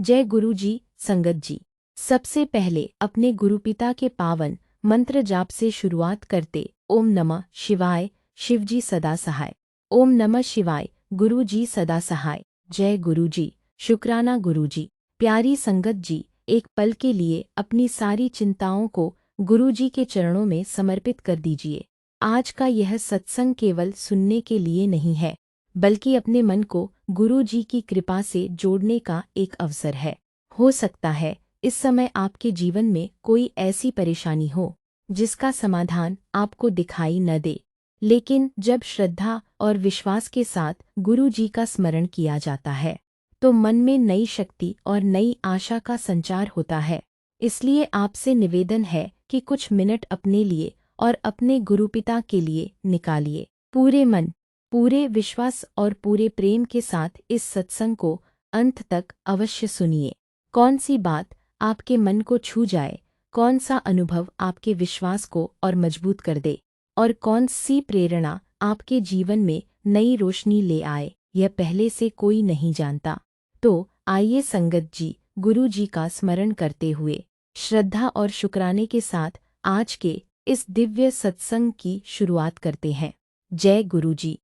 जय गुरु जी। संगत जी, सबसे पहले अपने गुरुपिता के पावन मंत्र जाप से शुरुआत करते। ओम नमः शिवाय, शिव जी सदा सहाय। ओम नमः शिवाय, गुरु जी सदा सहाय। जय गुरु जी। शुक्राना गुरु जी। प्यारी संगत जी, एक पल के लिए अपनी सारी चिंताओं को गुरु जी के चरणों में समर्पित कर दीजिए। आज का यह सत्संग केवल सुनने के लिए नहीं है, बल्कि अपने मन को गुरु जी की कृपा से जोड़ने का एक अवसर है। हो सकता है इस समय आपके जीवन में कोई ऐसी परेशानी हो जिसका समाधान आपको दिखाई न दे, लेकिन जब श्रद्धा और विश्वास के साथ गुरु जी का स्मरण किया जाता है तो मन में नई शक्ति और नई आशा का संचार होता है। इसलिए आपसे निवेदन है कि कुछ मिनट अपने लिए और अपने गुरुपिता के लिए निकालिए। पूरे मन, पूरे विश्वास और पूरे प्रेम के साथ इस सत्संग को अंत तक अवश्य सुनिए। कौन सी बात आपके मन को छू जाए, कौन सा अनुभव आपके विश्वास को और मजबूत कर दे, और कौन सी प्रेरणा आपके जीवन में नई रोशनी ले आए, यह पहले से कोई नहीं जानता। तो आइए संगत जी, गुरु जी का स्मरण करते हुए श्रद्धा और शुक्राने के साथ आज के इस दिव्य सत्संग की शुरुआत करते हैं। जय गुरु जी।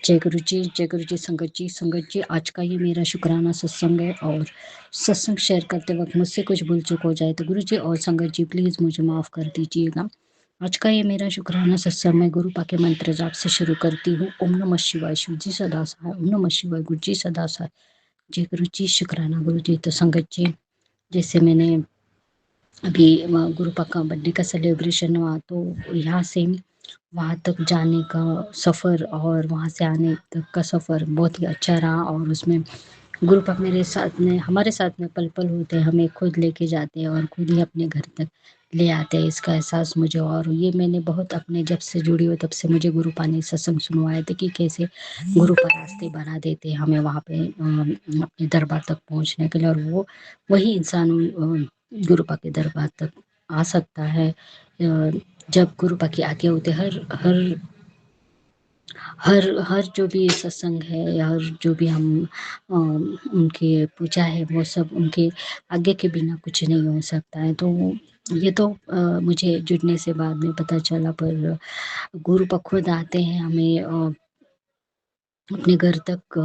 जय गुरु जी, जय गुरु जी। संगत जी, आज का ये मेरा शुक्राना सत्संग है और सत्संग शेयर करते वक्त मुझसे कुछ भूल चूक हो जाए तो गुरु जी और संगत जी प्लीज़ मुझे माफ़ कर दीजिएगा। आज का ये मेरा शुक्राना सत्संग मैं गुरु पा के मंत्र जाप से शुरू करती हूँ। ओम नमः शिवाय, शिव जी सदा सहाय। ओम नमः शिवाय, गुरु जी सदा सहाय। जय गुरु जी। शुक्राना गुरु जी। तो संगत जी, जैसे मैंने अभी गुरु पा का बर्थडे का सेलिब्रेशन हुआ तो यहाँ से वहाँ तक जाने का सफ़र और वहाँ से आने तक का सफ़र बहुत ही अच्छा रहा। और उसमें गुरु पाक मेरे साथ में, हमारे साथ में पल पल होते हैं, हमें खुद लेके जाते हैं और खुद ही अपने घर तक ले आते हैं। इसका एहसास मुझे, और ये मैंने बहुत अपने जब से जुड़ी हो तब से मुझे गुरु पा ने सत्संग सुनवाए थे कि कैसे गुरु पा रास्ते बना देते हैं हमें वहाँ पे अपने दरबार तक पहुँचने के लिए। और वो वही इंसान गुरु पा के दरबार तक आ सकता है जब गुरु पा की आज्ञा होती है। हर हर हर जो भी सत्संग है या हर जो भी हम उनके पूजा है वो सब उनके आज्ञा के बिना कुछ नहीं हो सकता है। तो ये तो मुझे जुड़ने से बाद में पता चला, पर गुरु पा खुद आते हैं हमें अपने घर तक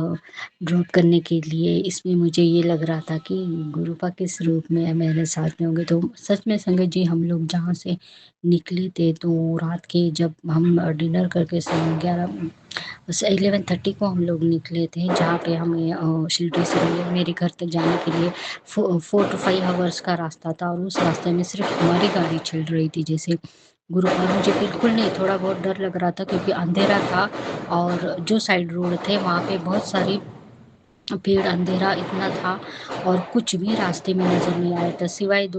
ड्रॉप करने के लिए। इसमें मुझे ये लग रहा था कि गुरु पा किस रूप में मेरे साथ में होंगे। तो सच में संगत जी, हम लोग जहाँ से निकले थे तो रात के जब हम डिनर करके 11:30 को हम लोग निकले थे, जहाँ पे हमें शिरडी से मेरे घर तक जाने के लिए 4 to 5 hours का रास्ता था। और उस रास्ते में सिर्फ हमारी गाड़ी चल रही थी। जैसे गुरु पर मुझे बिल्कुल नहीं, थोड़ा बहुत डर लग रहा था क्योंकि अंधेरा था और जो साइड रोड थे वहाँ पे बहुत सारी पेड़, अंधेरा इतना था और कुछ भी रास्ते में नज़र नहीं आया था सिवाय एक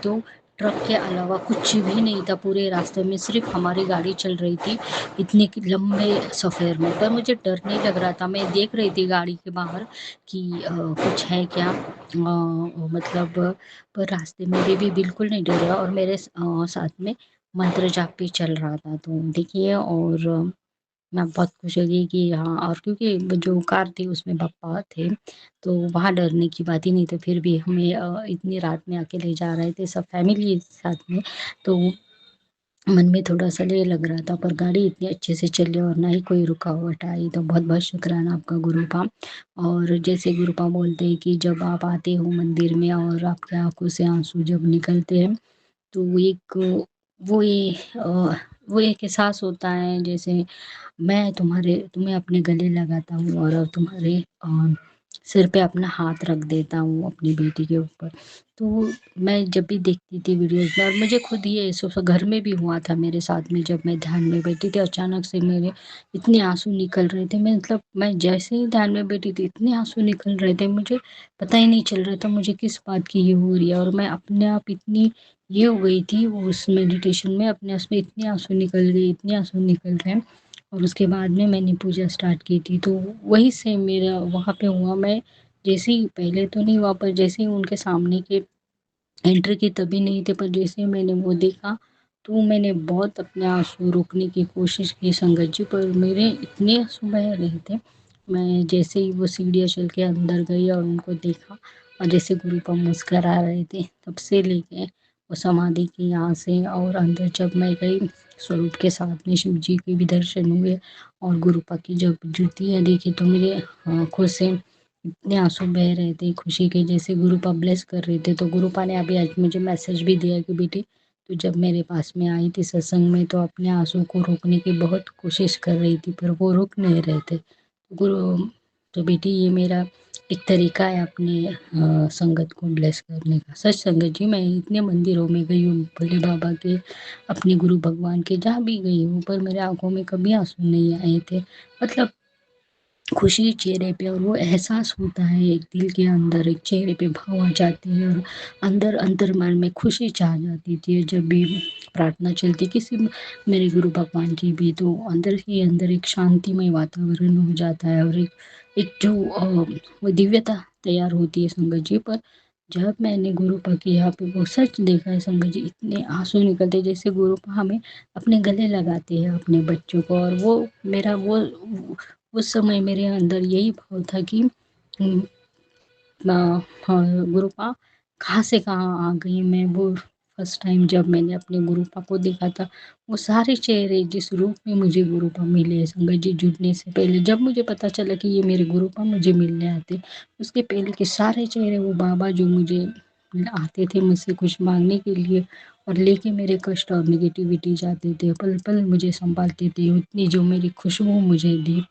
दो ट्रक के अलावा कुछ भी नहीं था पूरे रास्ते में। सिर्फ हमारी गाड़ी चल रही थी इतने लंबे सफ़र में। पर मुझे डर नहीं लग रहा था, मैं देख रही थी गाड़ी के बाहर कि कुछ है क्या, मतलब पर रास्ते में भी बिल्कुल नहीं डर रहा। और मेरे साथ में मंत्र जाप भी चल रहा था। तो देखिए, और मैं बहुत खुश होगी कि हाँ, और क्योंकि जो कार थी उसमें पापा थे तो वहाँ डरने की बात ही नहीं थी। फिर भी हमें इतनी रात में अकेले जा रहे थे सब फैमिली साथ में, तो मन में थोड़ा सा ये लग रहा था। पर गाड़ी इतनी अच्छे से चली और ना ही कोई रुकावट आई। तो बहुत बहुत शुक्राना आपका गुरुपा। और जैसे गुरुपा बोलते हैं कि जब आप आते हो मंदिर में और आपकी आंखों से आंसू जब निकलते हैं तो वो ये वो एक एहसास होता है जैसे मैं तुम्हें अपने गले लगाता हूँ और तुम्हारे सिर पे अपना हाथ रख देता हूँ अपनी बेटी के ऊपर। तो मैं जब भी देखती थी वीडियोस में, और मुझे खुद ये घर में भी हुआ था मेरे साथ में, जब मैं ध्यान में बैठी थी अचानक से मेरे इतने आंसू निकल रहे थे। मैं जैसे ही ध्यान में बैठी थी इतने आंसू निकल रहे थे, मुझे पता ही नहीं चल रहा था मुझे किस बात की ये हो रही है। और मैं अपने आप इतनी ये हो गई थी वो उस मेडिटेशन में, अपने आप में इतने आंसू निकल गए, इतने आंसू निकल रहे हैं। और उसके बाद में मैंने पूजा स्टार्ट की थी। तो वही से मेरा वहाँ पे हुआ। मैं जैसे ही, पहले तो नहीं हुआ, पर जैसे ही उनके सामने के एंट्री की तभी नहीं थे, पर जैसे ही मैंने वो देखा तो मैंने बहुत अपने आंसू रोकने की कोशिश की संगत जी, पर मेरे इतने आंसू बह रहे थे मैं जैसे ही वो सीढ़ियाँ चल के अंदर गई और उनको देखा और जैसे गुरुपा मुस्करा रहे थे, तब से लेके वो समाधि की यहाँ से और अंदर जब मैं गई स्वरूप के साथ में शिव जी के भी दर्शन हुए और गुरुपा की जब जुतियाँ देखी तो मेरे आँखों से इतने आंसू बह रहे थे खुशी के, जैसे गुरुपा ब्लेस कर रहे थे। तो गुरुपा ने अभी आज मुझे मैसेज भी दिया कि बेटी तो जब मेरे पास में आई थी सत्संग में तो अपने आंसू को रोकने की बहुत कोशिश कर रही थी पर वो रुक नहीं रहे थे। गुरु तो बेटी ये मेरा एक तरीका है अपने संगत को ब्लेस करने का। सच संगत जी, मैं इतने मंदिरों में गई हूँ भोले बाबा के, अपने गुरु भगवान के, जहाँ भी गई हूँ पर मेरे आंखों में कभी आंसू नहीं आए थे। मतलब खुशी चेहरे पे और वो एहसास होता है एक दिल के अंदर, एक चेहरे पे भाव आ जाते हैं और अंदर अंदर मन में खुशी छा जाती थी जब भी प्रार्थना चलती किसी मेरे गुरु भगवान की भी, तो अंदर ही अंदर एक शांतिमय वातावरण हो जाता है और एक जो वो दिव्यता तैयार होती है संगत जी। पर जब मैंने गुरुपा के यहाँ पे वो सच देखा है संगत जी, इतने आंसू निकलते जैसे गुरुपा हमें अपने गले लगाते हैं अपने बच्चों को। और वो मेरा वो उस समय मेरे अंदर यही भाव था कि उम, हाँ, गुरुपा कहाँ से कहाँ आ गई मैं। वो फर्स्ट टाइम जब मैंने अपने गुरुपा को देखा था, वो सारे चेहरे जिस रूप में मुझे गुरुपा मिले संगत जी जुड़ने से पहले, जब मुझे पता चला कि ये मेरे गुरुपा मुझे मिलने आते, उसके पहले के सारे चेहरे वो बाबा जो मुझे आते थे मुझसे कुछ मांगने के लिए और लेके मेरे कष्ट और नेगेटिविटी जाते थे, पल पल मुझे संभालते थे, उतनी जो मेरी खुशबू मुझे दी,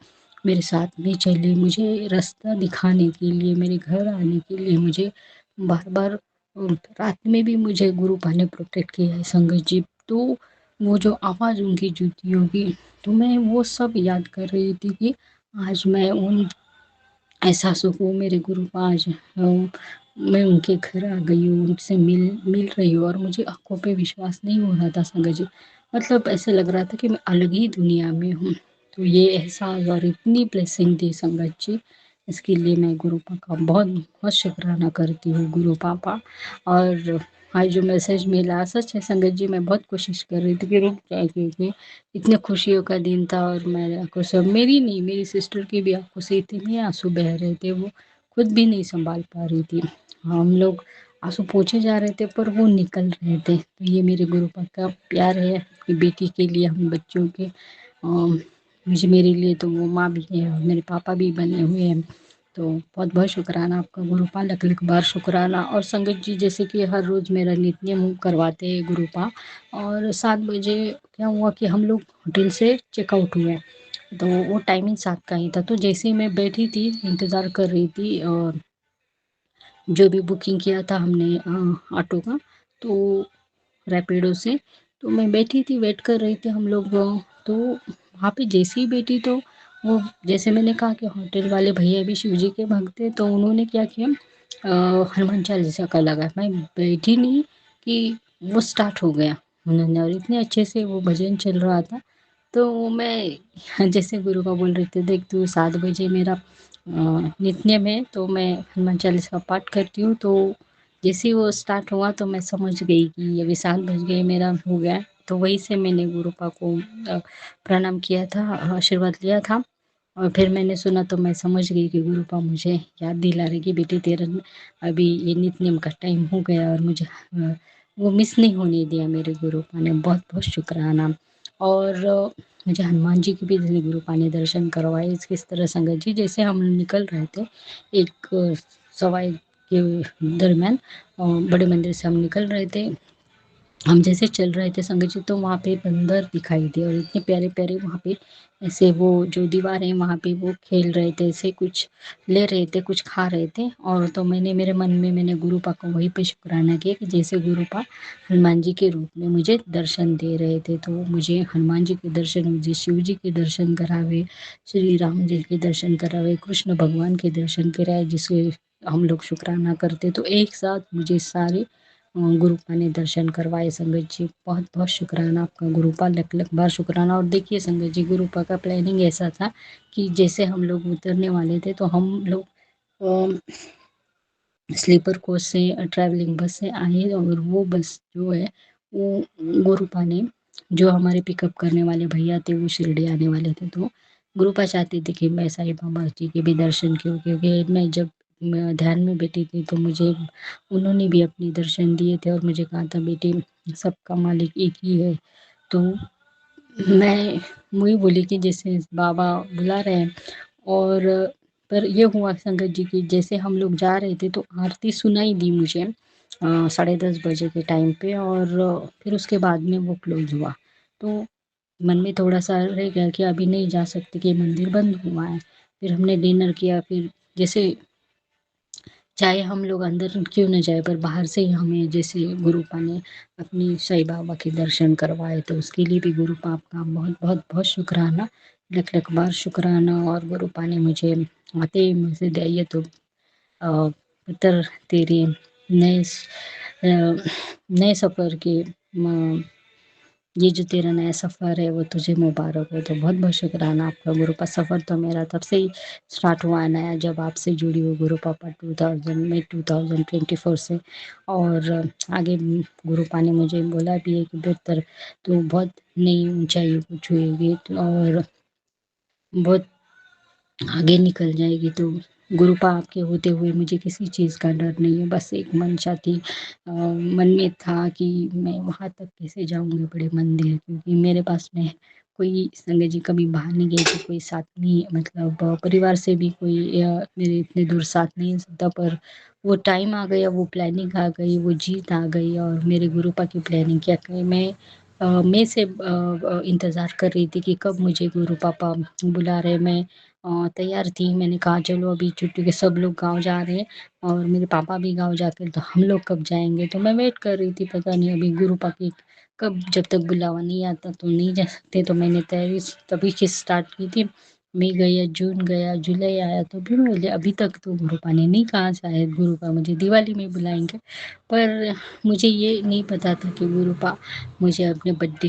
मेरे साथ में चले, मुझे रास्ता दिखाने के लिए, मेरे घर आने के लिए, मुझे बार बार रात में भी मुझे गुरुपा ने प्रोटेक्ट किया है संगत जी। तो वो जो आवाज़ उनकी जूतियों की, तो मैं वो सब याद कर रही थी कि आज मैं उन एहसासों को मेरे गुरुपा आज मैं उनके घर आ गई हूँ, उनसे मिल मिल रही हूँ और मुझे आंखों पे विश्वास नहीं हो रहा था संगत जी। मतलब ऐसे लग रहा था कि मैं अलग ही दुनिया में हूँ। तो ये एहसास और इतनी ब्लेसिंग थी संगत जी, इसके लिए मैं गुरुपा का बहुत बहुत शुक्राना करती हूँ गुरु पापा। और आज जो मैसेज मिला सच है संगत जी, मैं बहुत कोशिश कर रही थी कि रुक जाए क्योंकि इतने खुशियों का दिन था और मेरे आंखों से, मेरी नहीं मेरी सिस्टर की भी आंखों से इतने आंसू बह रहे थे, वो खुद भी नहीं संभाल पा रही थी। हम लोग आंसू पोंछे जा रहे थे पर वो निकल रहे थे। तो ये मेरे गुरुपा का प्यार है कि बेटी के लिए हम बच्चों के मुझे मेरे लिए तो वो माँ भी है और मेरे पापा भी बने हुए हैं। तो बहुत बहुत शुक्राना आपका गुरुपा, लख लख बार शुक्राना। और संगत जी जैसे कि हर रोज़ मेरा नित्य करवाते हैं गुरुपा, और 7 बजे क्या हुआ कि हम लोग होटल से चेकआउट हुए, तो वो टाइमिंग 7 का ही था। तो जैसे ही मैं बैठी थी इंतज़ार कर रही थी जो भी बुकिंग किया था हमने ऑटो का, तो रैपिडो से, तो मैं बैठी थी वेट कर रही थी हम लोग। तो वहाँ पे जैसे ही बैठी तो वो, जैसे मैंने कहा कि होटल वाले भैया भी शिव जी के भक्त थे, तो उन्होंने क्या किया हनुमान चालीसा का लगा, मैं बैठी नहीं कि वो स्टार्ट हो गया उन्होंने और इतने अच्छे से वो भजन चल रहा था। तो मैं जैसे गुरु का बोल रही थी देख तू 7 बजे मेरा नित्य में तो मैं हनुमान चालीसा का पाठ करती हूँ। तो जैसे ही वो स्टार्ट हुआ तो मैं समझ गई कि अभी 7 बज गए मेरा हो गया। तो वहीं से मैंने गुरुपा को प्रणाम किया था, आशीर्वाद लिया था। और फिर मैंने सुना तो मैं समझ गई कि गुरुपा मुझे याद दिला रही कि बेटी तेरा अभी ये नित्य नेम का टाइम हो गया, और मुझे वो मिस नहीं होने दिया मेरे गुरुपा ने। बहुत बहुत शुक्राना। और मुझे हनुमान जी के भी जैसे गुरुपा ने दर्शन करवाए किस तरह संगत जी, जैसे हम निकल रहे थे एक सवाई के दरमियान बड़े मंदिर से हम निकल रहे थे, हम जैसे चल रहे थे संगत जी, तो वहाँ पे बंदर दिखाई दिए और इतने प्यारे प्यारे वहाँ पे ऐसे वो जो दीवार है वहाँ पे वो खेल रहे थे, ऐसे कुछ ले रहे थे, कुछ खा रहे थे। और तो मैंने मेरे मन में मैंने गुरुपा को वहीं पे शुक्राना किया कि जैसे गुरुपा हनुमान जी के रूप में मुझे दर्शन दे रहे थे, तो मुझे हनुमान जी के दर्शन, मुझे शिव जी के दर्शन करावे, श्री राम जी के दर्शन करावे, कृष्ण भगवान के दर्शन कराए, जिसके हम लोग शुक्राना करते। तो एक साथ मुझे सारे गुरुपा ने दर्शन करवाए संगत जी। बहुत बहुत शुक्राना आपका गुरुपा, लख लख बार शुक्राना। और देखिए संगत जी गुरुपा का प्लानिंग ऐसा था कि जैसे हम लोग उतरने वाले थे तो हम लोग स्लीपर कोच से ट्रैवलिंग बस से आए, और वो बस जो है वो गुरुपा ने, जो हमारे पिकअप करने वाले भैया थे वो शिरडी आने वाले थे, तो गुरुपा चाहती थी कि मैं साईं बाबा जी के भी दर्शन किया, क्योंकि मैं जब ध्यान में बैठी थी तो मुझे उन्होंने भी अपने दर्शन दिए थे और मुझे कहा था, बेटी सबका मालिक एक ही है। तो मैं वही बोली कि जैसे बाबा बुला रहे हैं। और पर ये हुआ संगत जी की, जैसे हम लोग जा रहे थे तो आरती सुनाई दी मुझे 10:30 बजे के टाइम पे, और फिर उसके बाद में वो क्लोज हुआ। तो मन में थोड़ा सा रह गया कि अभी नहीं जा सकते कि मंदिर बंद हुआ है। फिर हमने डिनर किया, फिर जैसे चाहे हम लोग अंदर क्यों न जाए, पर बाहर से ही हमें जैसे गुरुपा ने अपनी साईं बाबा के दर्शन करवाए, तो उसके लिए भी गुरुपा आपका बहुत बहुत बहुत शुक्राना, लख लख बार शुक्राना। और गुरुपा ने मुझे आते ही मुझे दिया तो पुत्र तेरे नए सफ़र के ये जो तेरा नया सफ़र है वो तुझे मुबारक हो। तो बहुत बहुत शुक्राना आपका गुरुपा। सफ़र तो मेरा तब से ही स्टार्ट हुआ है नया, जब आपसे जुड़ी हुई गुरुपापा 2024 से। और आगे गुरुपा ने मुझे बोला भी है कि बेहतर तो बहुत नई ऊंचाई को छुएगी और बहुत आगे निकल जाएगी। तो गुरुपा आपके होते हुए मुझे किसी चीज़ का डर नहीं है। बस एक मंशा थी, मन में था कि मैं वहाँ तक कैसे जाऊँगी बड़े मंदिर, क्योंकि मेरे पास में कोई संगत जी कभी बाहर नहीं गए थे, कोई साथ नहीं, मतलब परिवार से भी कोई मेरे इतने दूर साथ नहीं है सकता। पर वो टाइम आ गया, वो प्लानिंग आ गई, वो जीत आ गई, और मेरे गुरुपा की प्लानिंग क्या कही मैं से इंतज़ार कर रही थी कि कब मुझे गुरु पापा बुला रहे। मैं तैयार थी, मैंने कहा चलो अभी छुट्टी के सब लोग गाँव जा रहे हैं और मेरे पापा भी गाँव जाते हैं, तो हम लोग कब जाएंगे। तो मैं वेट कर रही थी, पता नहीं अभी गुरु पापा कब, जब तक बुलावा नहीं आता तो नहीं जा सकते। तो मैंने तैयारी तभी से स्टार्ट की थी। मई गया, जून गया, जुलाई आया, तो भी मुझे अभी तक तो गुरुपा ने नहीं कहा, शायद गुरुपा मुझे दिवाली में बुलाएंगे। पर मुझे ये नहीं पता था कि गुरुपा मुझे अपने बर्थडे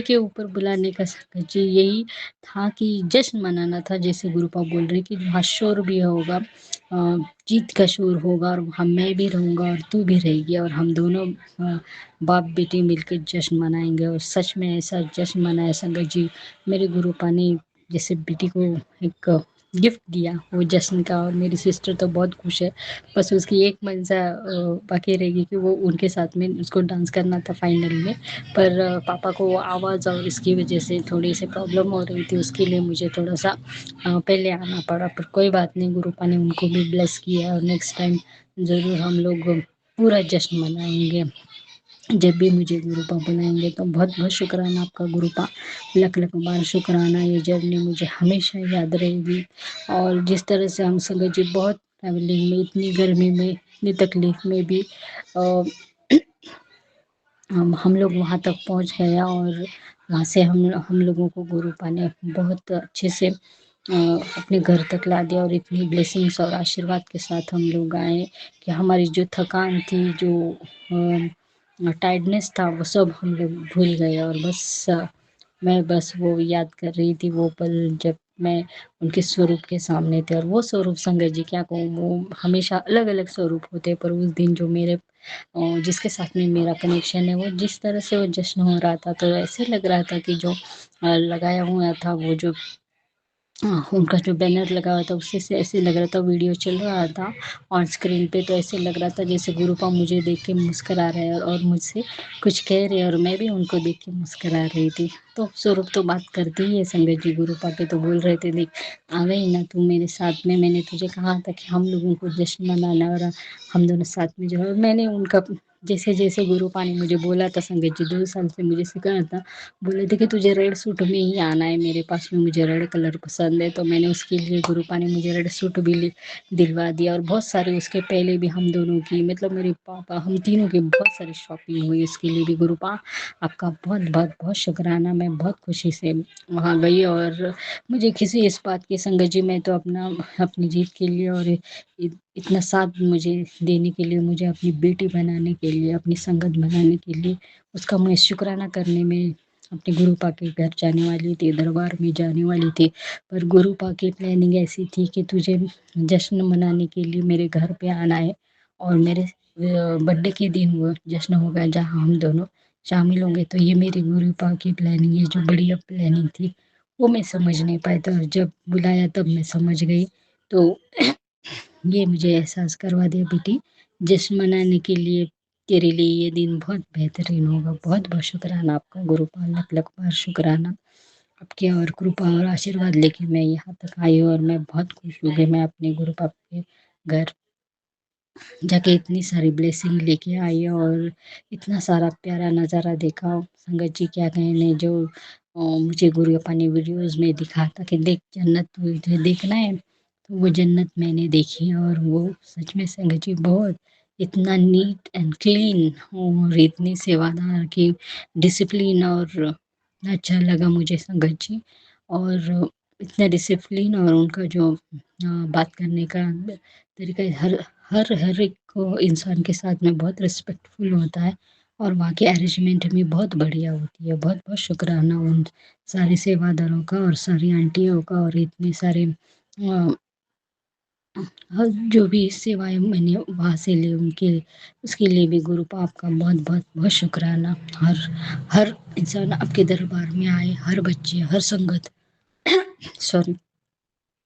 के ऊपर बुलाने का जी यही था कि जश्न मनाना था। जैसे गुरुपा बोल रही कि वहाँ शोर भी होगा, जीत का शोर होगा, और वहाँ मैं भी रहूँगा और तू भी रहेगी, और हम दोनों बाप बेटी मिलकर जश्न मनाएंगे। और सच में ऐसा जश्न मनाया संगत जी। मेरे गुरुपा ने जैसे बेटी को एक गिफ्ट दिया वो जश्न का, और मेरी सिस्टर तो बहुत खुश है। बस उसकी एक मंशा बाकी रहेगी कि वो उनके साथ में उसको डांस करना था फाइनल में। पर पापा को आवाज़ और इसकी वजह से थोड़ी सी प्रॉब्लम हो रही थी, उसके लिए मुझे थोड़ा सा पहले आना पड़ा। पर कोई बात नहीं, गुरुपा ने उनको भी ब्लेस किया, और नेक्स्ट टाइम ज़रूर हम लोग पूरा जश्न मनाएंगे जब भी मुझे गुरुपा बुलाएंगे। तो बहुत बहुत शुक्राना आपका गुरुपा, लख लख बार शुक्राना। ये जर्नी मुझे हमेशा याद रहेगी। और जिस तरह से हम संगत जी बहुत ट्रैवलिंग में, इतनी गर्मी में, इतनी तकलीफ में भी अ, हम लोग वहाँ तक पहुँच गए, और वहाँ से हम लोगों को गुरुपा ने बहुत अच्छे से अपने घर तक ला दिया, और इतनी ब्लेसिंग्स और आशीर्वाद के साथ हम लोग आए कि हमारी जो थकान थी, जो टायर्डनेस था, वो सब हम लोग भूल गए। और बस मैं बस वो याद कर रही थी वो पल, जब मैं उनके स्वरूप के सामने थे। और वो स्वरूप संगत जी क्या कहूँ, वो हमेशा अलग अलग स्वरूप होते हैं, पर उस दिन जो मेरे जिसके साथ में मेरा कनेक्शन है, वो जिस तरह से वो जश्न हो रहा था, तो ऐसे लग रहा था कि जो लगाया हुआ था वो जो उनका जो बैनर लगा हुआ था, उससे से ऐसे लग रहा था वीडियो चल रहा था ऑन स्क्रीन पे, तो ऐसे लग रहा था जैसे गुरुपा मुझे देख के मुस्करा रहे हैं और मुझसे कुछ कह रहे हैं, और मैं भी उनको देख के मुस्करा रही थी। तो स्वरूप तो बात करती ही है संगत जी। गुरुपा के तो बोल रहे थे, देख आ गई ना तू मेरे साथ में, मैंने तुझे कहा था कि हम लोगों को जश्न मनाना, और हम दोनों साथ में जो है। मैंने उनका जैसे जैसे गुरुपा ने मुझे बोला था संगत जी, 2 साल से मुझे सिखाया था, बोले थे कि तुझे रेड सूट में ही आना है मेरे पास में, मुझे रेड कलर पसंद है। तो मैंने उसके लिए गुरुपा ने मुझे रेड सूट भी दिलवा दिया, और बहुत सारे उसके पहले भी हम दोनों की, मतलब मेरे पापा हम तीनों की बहुत सारी शॉपिंग हुई। इसके लिए भी गुरुपा आपका बहुत बहुत बहुत शुक्राना। मैं बहुत खुशी से वहाँ गई, और मुझे किसी इस बात की संगत जी, मैं तो अपनी जीत के लिए और इतना साथ मुझे देने के लिए, मुझे अपनी बेटी बनाने के लिए, अपनी संगत बनाने के लिए, उसका मैं शुक्राना करने में अपने गुरुपा के घर जाने वाली थी, दरबार में जाने वाली थी। पर गुरुपा की प्लानिंग ऐसी थी कि तुझे जश्न मनाने के लिए मेरे घर पे आना है, और मेरे बर्थडे के दिन वो जश्न होगा जहाँ हम दोनों शामिल होंगे। तो ये मेरी गुरुपा की प्लानिंग है, जो बढ़िया प्लानिंग थी, वो मैं समझ नहीं पाई, तो जब बुलाया तब मैं समझ गई। तो ये मुझे एहसास करवा दिया, बेटी जश्न मनाने के लिए तेरे लिए ये दिन बहुत बेहतरीन होगा। बहुत बहुत शुक्राना आपका गुरुपाल, लख लख बार शुक्राना। आपकी और कृपा और आशीर्वाद लेके मैं यहाँ तक आई हूँ, और मैं बहुत खुश हूँ कि मैं अपने गुरु पाप के घर जाके इतनी सारी ब्लेसिंग लेके आई और इतना सारा प्यारा नज़ारा देखा। संगत जी क्या कहने, जो मुझे गुरु अपा ने वीडियोस में दिखाता कि देख जन्नत तुझे देखना है, तो वो जन्नत मैंने देखी। और वो सच में संगत जी बहुत इतना नीट एंड क्लीन और इतनी सेवादार की डिसिप्लिन, और अच्छा लगा मुझे संगत जी। और इतना डिसिप्लिन और उनका जो बात करने का तरीका है, हर हर हर एक को इंसान के साथ में बहुत रिस्पेक्टफुल होता है। और वहाँ की अरेंजमेंट भी बहुत बढ़िया होती है। बहुत बहुत शुक्राना उन सारे सेवादारों का और सारी आंटियों का, और इतने सारे हर जो भी सेवाएं मैंने वहाँ से ली उनके, उसके लिए भी गुरु पाप का बहुत बहुत बहुत शुक्राना। हर हर इंसान आपके दरबार में आए, हर बच्चे, हर संगत सॉरी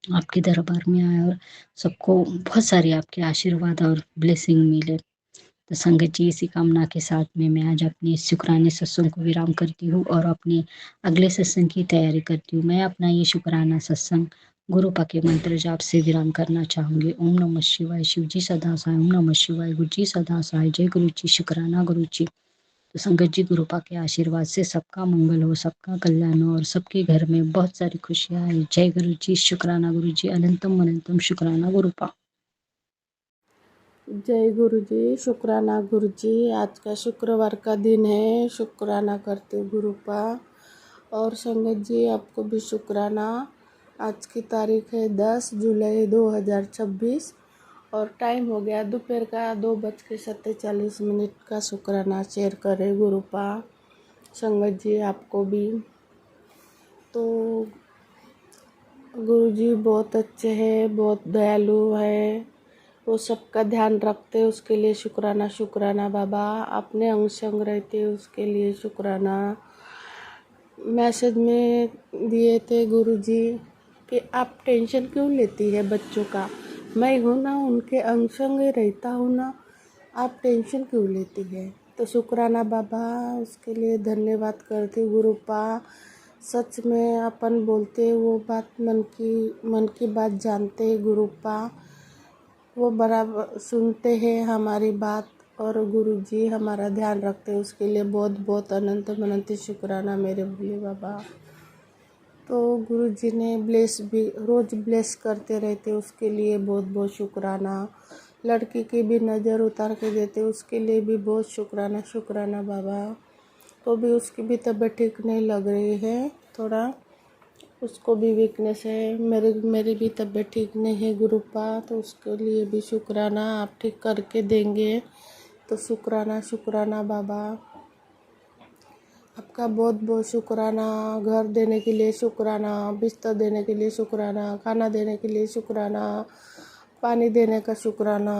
आपके दरबार में आए, और सबको बहुत सारे आपके आशीर्वाद और ब्लेसिंग मिले। तो संगत जी, इसी कामना के साथ में मैं आज अपने इस शुक्राने सत्संग को विराम करती हूँ और अपने अगले सत्संग की तैयारी करती हूँ। मैं अपना ये शुक्राना सत्संग गुरु पा के मंत्र जाप से विराम करना चाहूँगी। ओम नमः शिवाय, शिव जी सदा सहाय। ओम नमः शिवाय, गुरु जी सदा सहाय। जय गुरु जी, शुक्राना गुरु जी। तो संगत जी, गुरु पा के आशीर्वाद से सबका मंगल हो, सबका कल्याण हो, और सबके घर में बहुत सारी खुशियाँ आए। जय गुरु जी, शुक्राना गुरु जी। अनंतम अनंतम शुक्राना गुरु पा। जय गुरु जी, शुक्राना गुरु जी। आज का शुक्रवार का दिन है, शुक्राना करते हो गुरु पा। और संगत जी, आपको भी शुक्राना। आज की तारीख है 10 जुलाई 2026 और टाइम हो गया दोपहर का 2:47 का। शुक्राना शेयर करें गुरु पा। संगत जी, आपको भी। तो गुरु जी बहुत अच्छे हैं, बहुत दयालु है, वो सबका ध्यान रखते, उसके लिए शुक्राना। शुक्राना बाबा, अपने अंग संग रहते उसके लिए शुक्राना। मैसेज में दिए थे गुरुजी कि आप टेंशन क्यों लेती है बच्चों का, मैं हूँ ना, उनके अंग संग रहता हूँ ना, आप टेंशन क्यों लेती है। तो शुक्राना बाबा, उसके लिए धन्यवाद करती गुरु पा। सच में अपन बोलते वो बात, मन की बात जानते गुरु पा, वो बराबर सुनते हैं हमारी बात, और गुरुजी हमारा ध्यान रखते हैं, उसके लिए बहुत बहुत अनंत अनंत शुक्राना मेरे भोले बाबा। तो गुरुजी ने रोज़ ब्लेस करते रहते, उसके लिए बहुत बहुत शुक्राना। लड़की की भी नज़र उतार के देते, उसके लिए भी बहुत शुक्राना। शुक्राना बाबा। तो भी उसकी भी तबीयत ठीक नहीं लग रही है, थोड़ा उसको भी वीकनेस है। मेरी भी तबीयत ठीक नहीं है गुरुपा, तो उसके लिए भी शुक्राना, आप ठीक करके देंगे। तो शुक्राना शुक्राना बाबा, आपका बहुत बहुत शुक्राना। घर देने के लिए शुक्राना, बिस्तर देने के लिए शुक्राना, खाना देने के लिए शुक्राना, पानी देने का शुक्राना,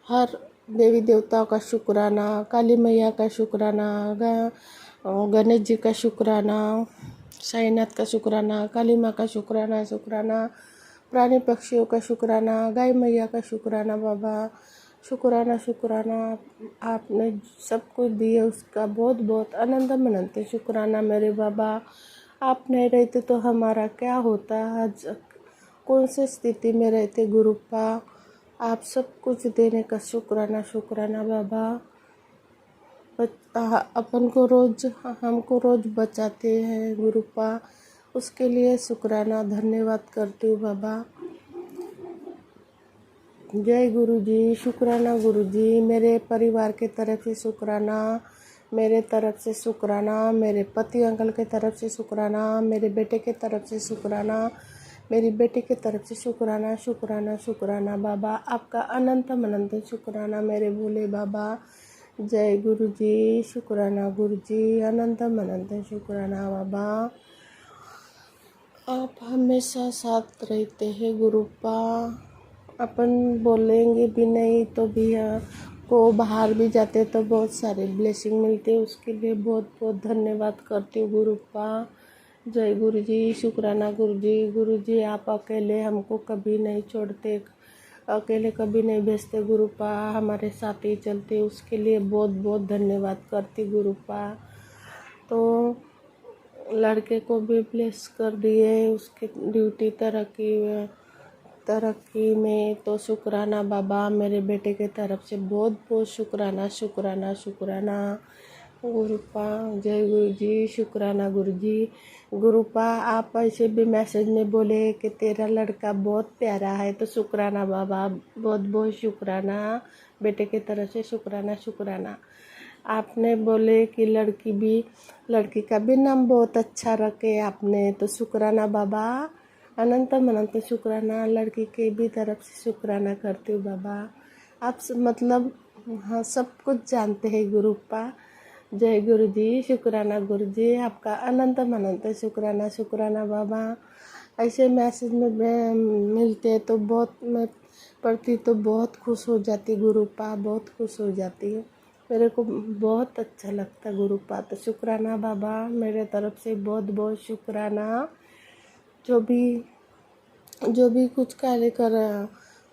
हर देवी देवताओं का शुक्राना, काली मैया का शुक्राना, गणेश जी का शुक्राना, साईनाथ का शुक्राना, काली माँ का शुक्राना। शुक्राना प्राणी पक्षियों का शुक्राना, गाय मैया का शुक्राना बाबा। शुक्राना शुक्राना, आपने सब कुछ दिए उसका बहुत बहुत अनंत अनंत शुक्राना मेरे बाबा। आप नहीं रहते तो हमारा क्या होता, आज कौन सी स्थिति में रहते गुरुपा। आप सब कुछ देने का शुक्राना। शुक्राना बाबा, हमको रोज बचाते हैं गुरुपा, उसके लिए शुक्राना, धन्यवाद करती हूँ बाबा। जय गुरु जी, शुक्राना गुरु जी। मेरे परिवार के तरफ से शुक्राना, मेरे तरफ से शुक्राना, मेरे पति अंकल के तरफ से शुक्राना, मेरे बेटे के तरफ से शुक्राना, मेरी बेटी के तरफ से शुक्राना। शुक्राना शुक्राना बाबा, आपका अनंत अनंत शुक्राना मेरे भोले बाबा। जय गुरु जी, शुक्राना गुरु जी, अनंत अनंत शुक्राना बाबा। आप हमेशा साथ रहते हैं गुरुपा, अपन बोलेंगे भी नहीं तो भी को बाहर भी जाते तो बहुत सारे ब्लेसिंग मिलते, उसके लिए बहुत बहुत धन्यवाद करती हूँ गुरुपा। जय गुरु जी, शुक्राना गुरु जी। गुरु जी आप अकेले हमको कभी नहीं छोड़ते, अकेले कभी नहीं भेजते गुरुपा, हमारे साथ ही चलते, उसके लिए बहुत बहुत धन्यवाद करती गुरुपा। तो लड़के को भी ब्लेस कर दिए, उसकी ड्यूटी तरक्की में, तो शुक्राना बाबा, मेरे बेटे के तरफ से बहुत बहुत शुक्राना शुक्राना शुक्राना गुरुपा। जय गुरु जी, शुक्राना गुरु जी। गुरुपा आप ऐसे भी मैसेज में बोले कि तेरा लड़का बहुत प्यारा है, तो शुक्राना बाबा, बहुत बहुत शुक्राना, बेटे के तरफ से शुक्राना शुक्राना। आपने बोले कि लड़की का भी नाम बहुत अच्छा रखे आपने, तो शुक्राना बाबा, अनंत अनंत शुक्राना, लड़की के भी तरफ से शुक्राना करती हूँ बाबा। आप मतलब हाँ सब कुछ जानते हैं गुरुपा। जय गुरु जी, शुक्राना गुरु जी, आपका अनंत अनंत शुक्राना शुक्राना बाबा। ऐसे मैसेज में मिलते तो बहुत, मैं पढ़ती तो बहुत खुश हो जाती गुरुपा, बहुत खुश हो जाती है, मेरे को बहुत अच्छा लगता गुरुपा। तो शुक्राना बाबा, मेरे तरफ से बहुत बहुत शुक्राना। जो भी कुछ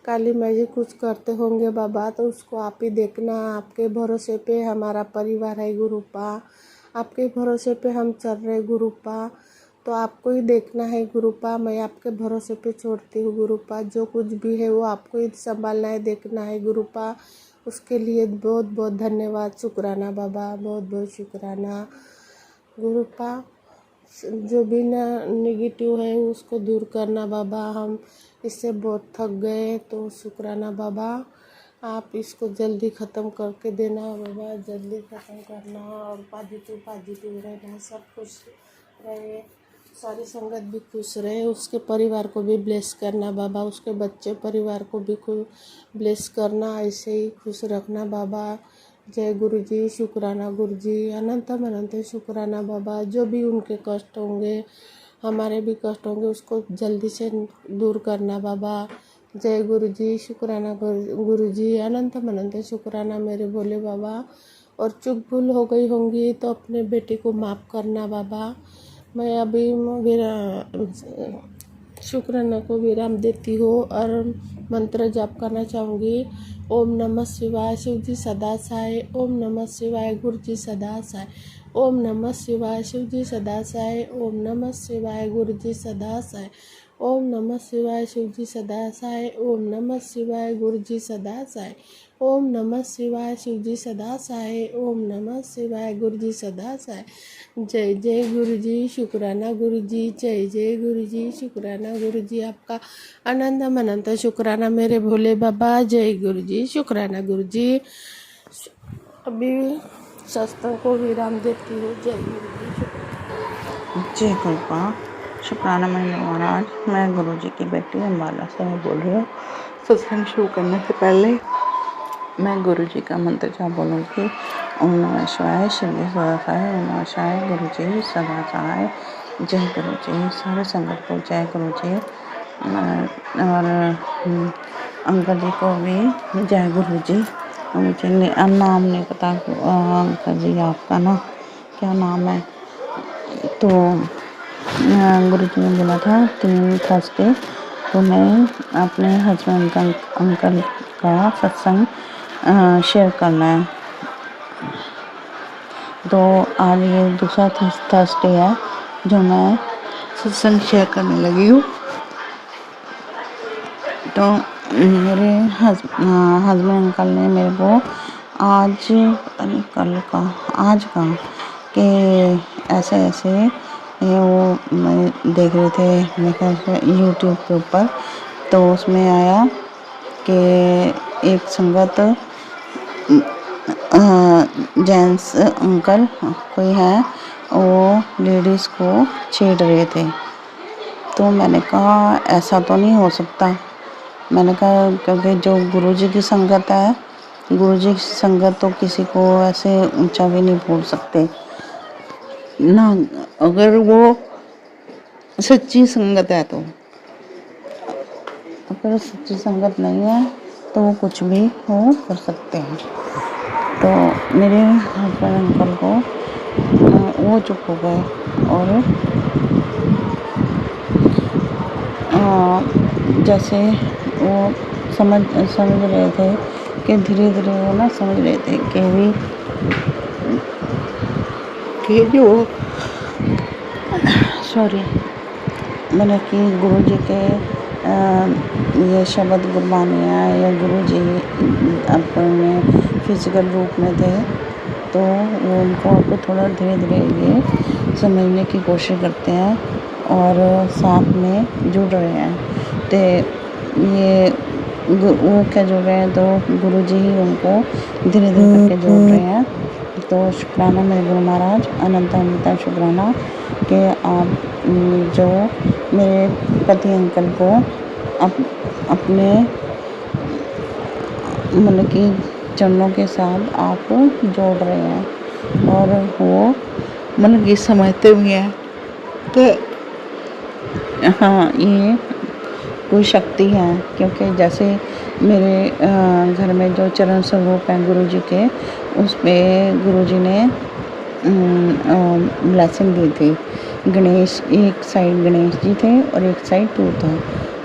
काली मैजिक कुछ करते होंगे बाबा, तो उसको आप ही देखना। आपके भरोसे पे हमारा परिवार है गुरुपा, आपके भरोसे पे हम चल रहे गुरुपा, तो आपको ही देखना है गुरुपा। मैं आपके भरोसे पे छोड़ती हूँ गुरुपा, जो कुछ भी है वो आपको ही संभालना है, देखना है गुरुपा। उसके लिए बहुत बहुत धन्यवाद, शुक्राना बाबा, बहुत बहुत शुक्राना गुरुपा। जो भी नेगेटिव है उसको दूर करना बाबा, हम इससे बहुत थक गए, तो शुक्राना बाबा, आप इसको जल्दी ख़त्म करके देना बाबा, जल्दी ख़त्म करना, और पॉजिटिव रहना, सब खुश रहे, सारी संगत भी खुश रहे, उसके परिवार को भी ब्लेस करना बाबा, उसके बच्चे परिवार को भी ब्लेस करना, ऐसे ही खुश रखना बाबा। जय गुरु जी, शुक्राना गुरु जी, अनंत अनंत शुक्राना बाबा। जो भी उनके कष्ट होंगे, हमारे भी कष्ट होंगे, उसको जल्दी से दूर करना बाबा। जय गुरु जी, शुक्राना गुरु जी, अनंत अनंत शुक्राना मेरे भोले बाबा। और चूक भूल हो गई होंगी तो अपने बेटे को माफ़ करना बाबा। मैं अभी शुक्राना को विराम देती हूँ और मंत्र जाप करना चाहूँगी। ओम नमः शिवाय, शिव जी सदा साय। ओम नमः शिवाय, गुरु जी सदा साय। ओम नमः शिवाय, शिव जी सदा साय। ओम नमः शिवाय, गुरु जी सदा साय। ओम नमः शिवाय, शिव जी सदा साय। ओम नमः शिवाय, गुरु जी सदा साय। ओम नमः शिवाय, शिव जी सदा साय। ओम नमः शिवाय, गुरु जी सदा साय। जय जय गुरु जी, शुक्राना गुरु जी, जय जय गुरु जी, शुक्राना गुरु जी, आपका अनंत अनंत शुक्राना मेरे भोले बाबा। जय गुरु जी, शुक्राना गुरु जी। अभी सत्संग को विराम देती हूँ। जय गुरु जी, जय कृपा, शुक्राना महीने महाराज। मैं गुरु जी की बेटी अम्बाला से मैं बोल रही हूँ। सत्संग शुरू करने से पहले मैं गुरु जी का मंत्र जाप बोलूँगी। ओम नमः शिवाय, शिव जी सदा सहाय। ओम नमः शिवाय, गुरु जी सदा सहाय। जय गुरु जी। सारे संगत को जय गुरु जी। और अंकल जी को भी जय गुरु जी। मुझे नाम नहीं पता अंकल जी आपका ना क्या नाम है। तो गुरु जी ने बोला था 3 थर्सडे तो मैं अपने हस्बैंड अंकल का सत्संग शेयर करना है। तो आज ये दूसरा थर्सडे है जो मैं सत्संग शेयर करने लगी हूँ। तो मेरे हस्बैंड अंकल ने मेरे को आज कि ऐसे वो मैं देख रहे थे मेरे यूट्यूब के ऊपर, तो उसमें आया कि एक संगत जेंट्स अंकल कोई है, वो लेडीज़ को छेड़ रहे थे। तो मैंने कहा ऐसा तो नहीं हो सकता। मैंने कहा क्योंकि जो गुरुजी की संगत है, गुरुजी की संगत तो किसी को ऐसे ऊंचा भी नहीं बोल सकते ना, अगर वो सच्ची संगत है तो। अगर सच्ची संगत नहीं है तो वो कुछ भी हो कर सकते हैं। तो मेरे हस्बैंड अंकल को वो चुप हो गए और जैसे वो समझ समझ रहे थे कि धीरे धीरे वो ना समझ रहे थे कि जो सॉरी मतलब कि गुरु जी के ये शब्द गुरबानियाँ या गुरु जी अपने फिजिकल रूप में थे, तो वो उनको आपको थोड़ा धीरे धीरे ये समझने की कोशिश करते हैं और साथ में जुड़ रहे हैं। तो ये वो क्या जुड़ रहे हैं, तो गुरु जी ही उनको धीरे धीरे करके जोड़ रहे हैं। तो शुक्राना मेरे गुरु महाराज, अनंत अनंत शुक्राना कि आप जो मेरे पति अंकल को अपने मतलब कि चरणों के साथ आप जोड़ रहे हैं और वो मतलब कि समझते हुए हैं कि हाँ ये कोई शक्ति है। क्योंकि जैसे मेरे घर में जो चरण स्वरूप हैं गुरु जी के, उसमें गुरु जी ने ब्लेसिंग दी थी। गणेश, एक साइड गणेश जी थे और एक साइड तू था।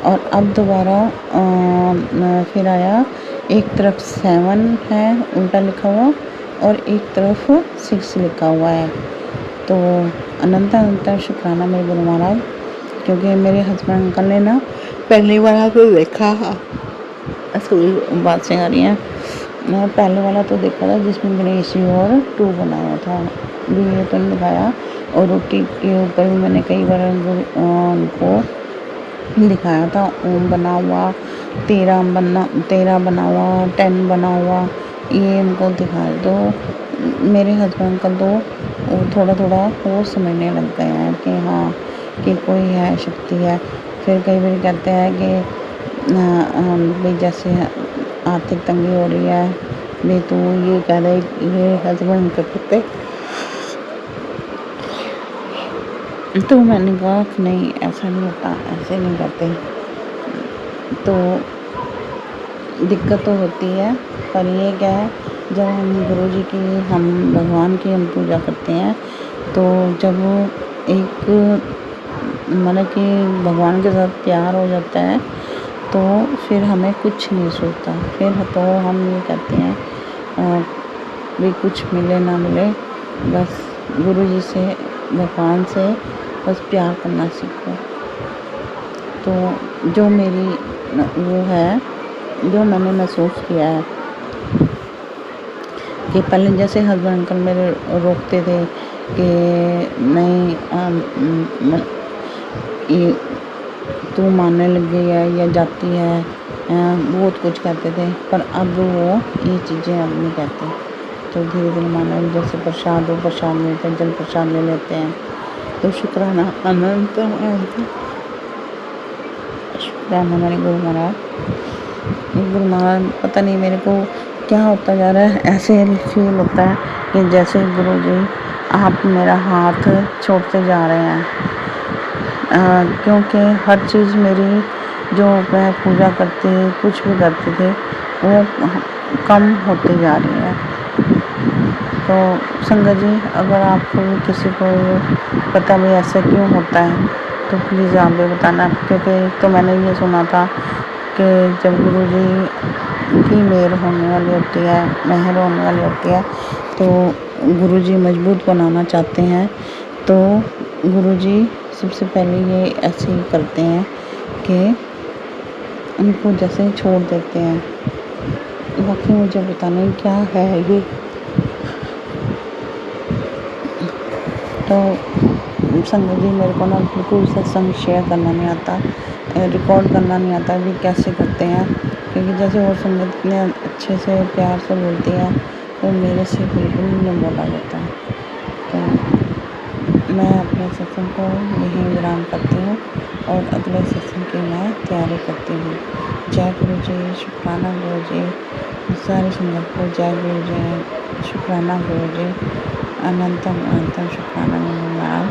और अब दोबारा फिर आया, एक तरफ 7 है उल्टा लिखा हुआ और एक तरफ 6 लिखा हुआ है। तो अनंत अनंत शुक्राना मेरे गुरु महाराज, क्योंकि मेरे हस्बैंड अंकल ने ना पहली वाला तो देखा, असली बातें आ रही हैं, मैं पहले वाला तो देखा था जिसमें गणेश जी और 2 बना हुआ था, ये तो नहीं दिखाया। और रोटी के ऊपर भी मैंने कई बार उनको दिखाया था, ओम बना हुआ, 13 बना हुआ, 10 बना हुआ, ये उनको दिखाया। तो मेरे हस्बैंड अंकल तो वो थोड़ा थोड़ा वो समझने लग गए हैं कि हाँ कि कोई है, शक्ति है। फिर कई बार कहते हैं कि भाई जैसे आर्थिक तंगी हो रही है, नहीं तो ये कह रहे, ये हस्बैंड करते, तो मैंने कहा कि नहीं ऐसा नहीं होता, ऐसे नहीं करते। तो दिक्कत तो होती है, पर ये क्या है, जब हम गुरु जी की, हम भगवान की हम पूजा करते हैं, तो जब एक मतलब कि भगवान के साथ प्यार हो जाता है, तो फिर हमें कुछ नहीं सोचता। फिर तो हम ये कहते हैं भी कुछ मिले ना मिले, बस गुरु जी से, भगवान से बस प्यार करना सीखो। तो जो मेरी वो है, जो मैंने महसूस किया है कि पहले जैसे हस्बैंड अंकल मेरे रोकते थे कि नहीं ये तू मानने लग गई है या जाती है, बहुत कुछ कहते थे, पर अब वो ये चीज़ें अब नहीं कहते। तो धीरे धीरे मानो, जैसे प्रसाद हो, प्रसाद लेते हैं, जल प्रसाद ले लेते हैं। तो शुक्राना अनंत शुक्राना मेरे गुरु महाराज। गुरु महाराज पता नहीं मेरे को क्या होता जा रहा है, ऐसे फील होता है कि जैसे गुरु जी आप मेरा हाथ छोड़ते जा रहे हैं। क्योंकि हर चीज़ मेरी जो मैं पूजा करती, कुछ भी करती थी, वो कम होती जा रही है। तो संगत जी, अगर आपको किसी को पता भी ऐसा क्यों होता है, तो प्लीज़ आप भी बताना। क्योंकि तो मैंने ये सुना था कि जब गुरु जी की मेहर होने वाली होती है, मेहर होने वाली होती है, तो गुरु जी मजबूत बनाना चाहते हैं, तो गुरु जी सबसे पहले ये ऐसे ही करते हैं कि उनको जैसे छोड़ देते हैं। बाकी मुझे पता नहीं क्या है ये। तो संगत जी, मेरे को ना बिल्कुल सत्संग शेयर करना नहीं आता, रिकॉर्ड करना नहीं आता भी कैसे करते हैं। क्योंकि जैसे और संगत इतने अच्छे से प्यार से बोलती है, तो मेरे से बिल्कुल नहीं बोला जाता। तो मैं अपने सत्संग को यहीं विराम करती हूँ और अगले सत्संग की मैं तैयारी करती हूँ। जय गुरु जी, शुक्राना गुरु जी, सारी संगत को जय गुरु जी, शुक्राना गुरु जी, अनंतम अनंतम शुक्राना महाराज।